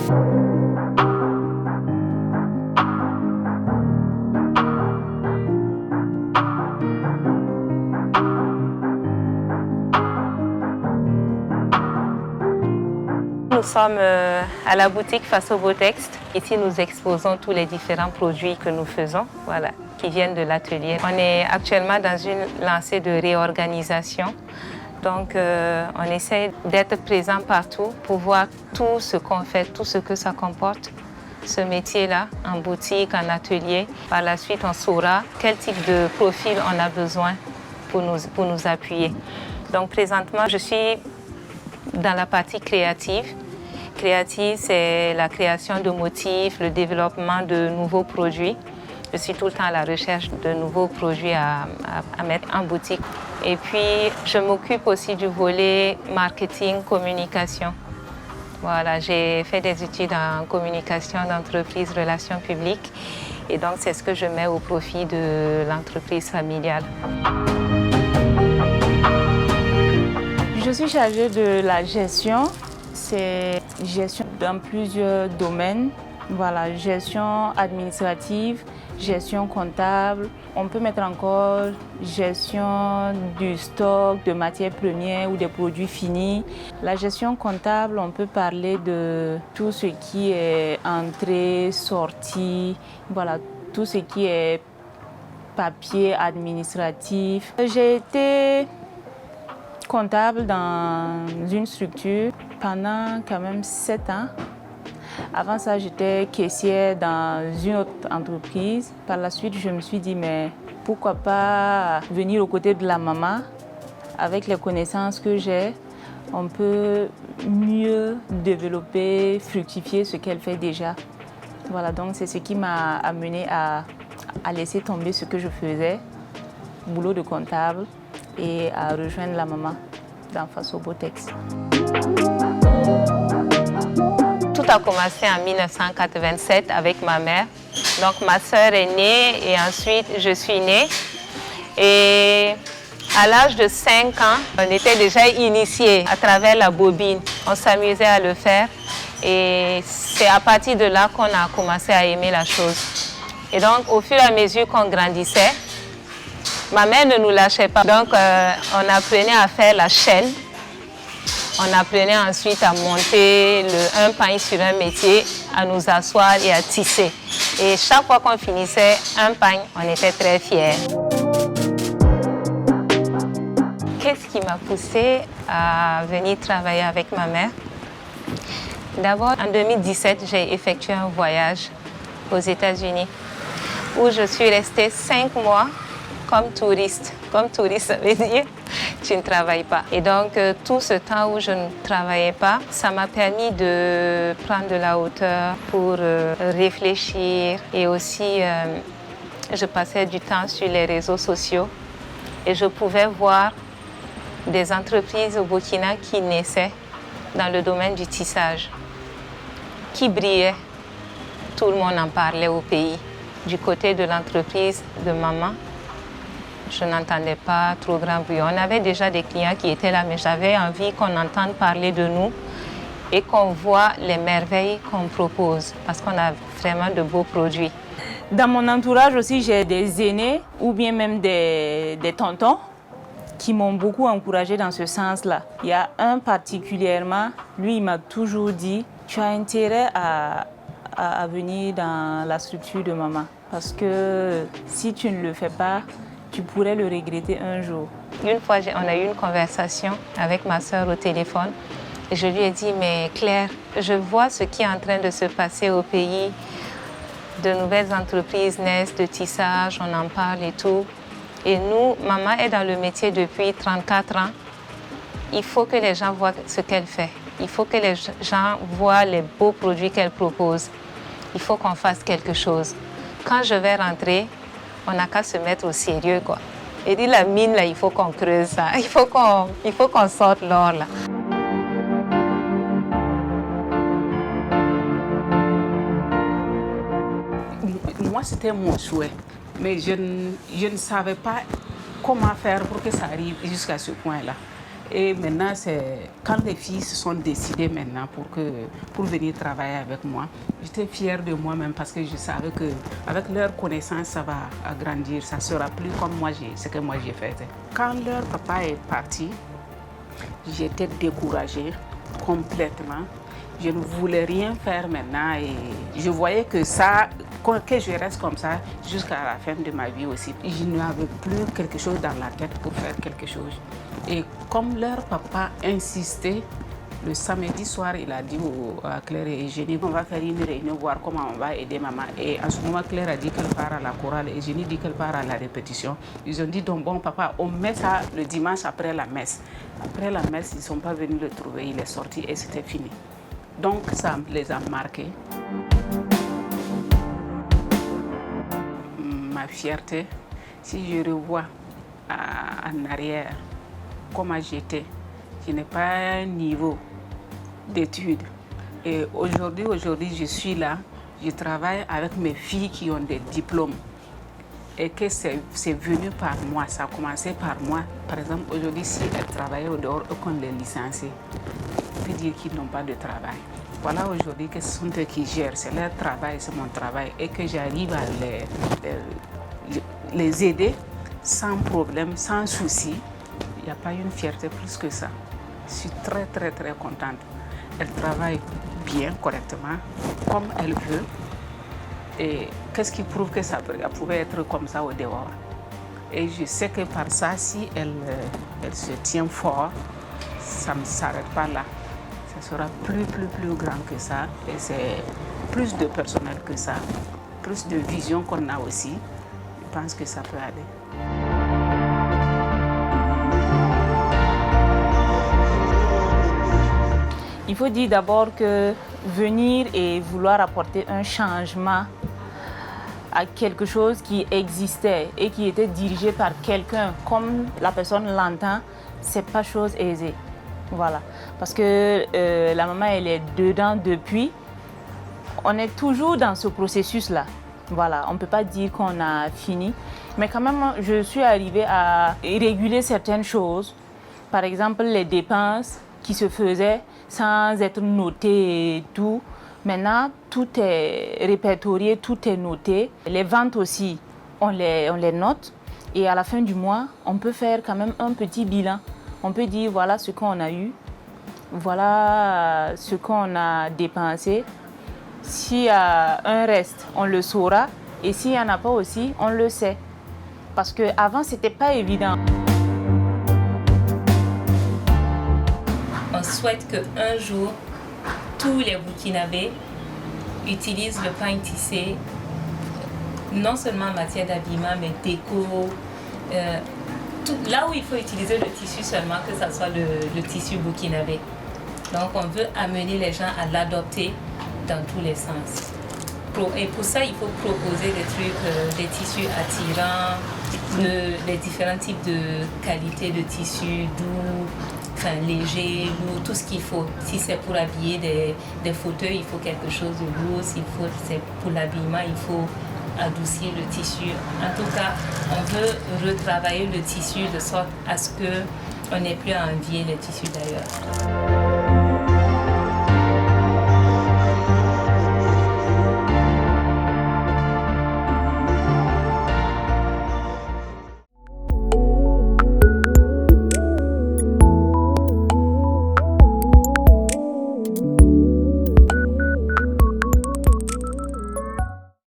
Nous sommes à la boutique Face au Beau Texte. Ici, nous exposons tous les différents produits que nous faisons, voilà, qui viennent de l'atelier. On est actuellement dans une lancée de réorganisation. Donc, on essaie d'être présent partout pour voir tout ce qu'on fait, tout ce que ça comporte, ce métier-là, en boutique, en atelier. Par la suite, on saura quel type de profil on a besoin pour nous appuyer. Donc, présentement, je suis dans la partie créative. Créative, c'est la création de motifs, le développement de nouveaux produits. Je suis tout le temps à la recherche de nouveaux produits à mettre en boutique. Et puis, je m'occupe aussi du volet marketing, communication. Voilà, j'ai fait des études en communication d'entreprise, relations publiques. Et donc, c'est ce que je mets au profit de l'entreprise familiale. Je suis chargée de la gestion. C'est gestion dans plusieurs domaines. Voilà, gestion administrative, gestion comptable. On peut mettre encore gestion du stock de matières premières ou des produits finis. La gestion comptable, on peut parler de tout ce qui est entrée, sortie, voilà, tout ce qui est papier administratif. J'ai été comptable dans une structure pendant quand même 7 ans. Avant ça, j'étais caissière dans une autre entreprise. Par la suite, je me suis dit, mais pourquoi pas venir aux côtés de la maman. Avec les connaissances que j'ai, on peut mieux développer, fructifier ce qu'elle fait déjà. Voilà, donc c'est ce qui m'a amené à laisser tomber ce que je faisais, boulot de comptable, et à rejoindre la maman dans Face au Beau Texte. Tout a commencé en 1987 avec ma mère. Donc ma sœur est née et ensuite je suis née. Et à l'âge de 5 ans, on était déjà initiés à travers la bobine. On s'amusait à le faire et c'est à partir de là qu'on a commencé à aimer la chose. Et donc au fur et à mesure qu'on grandissait, ma mère ne nous lâchait pas. Donc on apprenait à faire la chaîne. On apprenait ensuite à monter un pain sur un métier, à nous asseoir et à tisser. Et chaque fois qu'on finissait un pain, on était très fiers. Qu'est-ce qui m'a poussée à venir travailler avec ma mère? D'abord, en 2017, j'ai effectué un voyage aux États-Unis où je suis restée 5 mois comme touriste. Comme touriste, ça veut dire tu ne travailles pas. Et donc, tout ce temps où je ne travaillais pas, ça m'a permis de prendre de la hauteur pour réfléchir. Et aussi, je passais du temps sur les réseaux sociaux et je pouvais voir des entreprises au Burkina qui naissaient dans le domaine du tissage, qui brillaient. Tout le monde en parlait au pays. Du côté de l'entreprise de maman, je n'entendais pas trop grand bruit. On avait déjà des clients qui étaient là, mais j'avais envie qu'on entende parler de nous et qu'on voit les merveilles qu'on propose, parce qu'on a vraiment de beaux produits. Dans mon entourage aussi, j'ai des aînés ou bien même des tontons qui m'ont beaucoup encouragée dans ce sens-là. Il y a un particulièrement, lui, il m'a toujours dit « Tu as intérêt à venir dans la structure de maman, parce que si tu ne le fais pas, tu pourrais le regretter un jour. » Une fois, on a eu une conversation avec ma sœur au téléphone. Et je lui ai dit, mais Claire, je vois ce qui est en train de se passer au pays. De nouvelles entreprises naissent de tissage, on en parle et tout. Et nous, maman est dans le métier depuis 34 ans. Il faut que les gens voient ce qu'elle fait. Il faut que les gens voient les beaux produits qu'elle propose. Il faut qu'on fasse quelque chose. Quand je vais rentrer, on n'a qu'à se mettre au sérieux, quoi. Et dit la mine, là, il faut qu'on creuse ça. Il faut qu'on sorte l'or, là. Moi, c'était mon souhait. Mais je ne savais pas comment faire pour que ça arrive jusqu'à ce point-là. Et maintenant, c'est quand les filles se sont décidées maintenant pour venir travailler avec moi, j'étais fière de moi-même parce que je savais qu'avec leur connaissance, ça va agrandir. Ça ne sera plus comme ce que moi j'ai fait. Quand leur papa est parti, j'étais découragée complètement. Je ne voulais rien faire maintenant et je voyais que je reste comme ça jusqu'à la fin de ma vie aussi. Je n'avais plus quelque chose dans la tête pour faire quelque chose. Et comme leur papa insistait, le samedi soir, il a dit à Claire et Eugénie, on va faire une réunion, voir comment on va aider maman. Et en ce moment, Claire a dit qu'elle part à la chorale, et Eugénie dit qu'elle part à la répétition. Ils ont dit, donc bon papa, on met ça le dimanche après la messe. Après la messe, ils ne sont pas venus le trouver, il est sorti et c'était fini. Donc ça les a marqués. Ma fierté, si je revois en arrière comment j'étais, je n'ai pas un niveau d'études. Et aujourd'hui, je suis là, je travaille avec mes filles qui ont des diplômes. Et que c'est venu par moi, ça a commencé par moi. Par exemple, aujourd'hui, si elles travaillaient au dehors, qu'on les licencie, on peut dire qu'ils n'ont pas de travail. Voilà aujourd'hui que ce sont eux qui gèrent, c'est leur travail, c'est mon travail. Et que j'arrive à les aider sans problème, sans souci. Il n'y a pas une fierté plus que ça. Je suis très, très, très contente. Elle travaille bien, correctement, comme elle veut. Et qu'est-ce qui prouve que ça pouvait être comme ça au dehors? Et je sais que par ça, si elle se tient fort, ça ne s'arrête pas là. Ça sera plus grand que ça. Et c'est plus de personnel que ça, plus de vision qu'on a aussi. Je pense que ça peut aller. Il faut dire d'abord que venir et vouloir apporter un changement à quelque chose qui existait et qui était dirigé par quelqu'un, comme la personne l'entend, c'est pas chose aisée. Voilà. Parce que la maman, elle est dedans depuis. On est toujours dans ce processus-là. Voilà. On ne peut pas dire qu'on a fini. Mais quand même, je suis arrivée à réguler certaines choses. Par exemple, les dépenses qui se faisaient sans être notées et tout. Maintenant, tout est répertorié, tout est noté. Les ventes aussi, on les note. Et à la fin du mois, on peut faire quand même un petit bilan. On peut dire voilà ce qu'on a eu, voilà ce qu'on a dépensé. S'il y a un reste, on le saura. Et s'il n'y en a pas aussi, on le sait. Parce qu'avant, ce n'était pas évident. On souhaite qu'un jour, tous les Burkinabés utilisent le pain tissé, non seulement en matière d'habillement, mais déco. Là où il faut utiliser le tissu seulement, que ce soit le tissu burkinabé. Donc on veut amener les gens à l'adopter dans tous les sens. Et pour ça, il faut proposer des trucs, des tissus attirants, les différents types de qualités de tissus, doux, enfin léger, lourd, tout ce qu'il faut. Si c'est pour habiller des fauteuils, il faut quelque chose de lourd. Si c'est pour l'habillement, il faut adoucir le tissu. En tout cas, on veut retravailler le tissu de sorte à ce qu'on n'ait plus à envier les tissus d'ailleurs.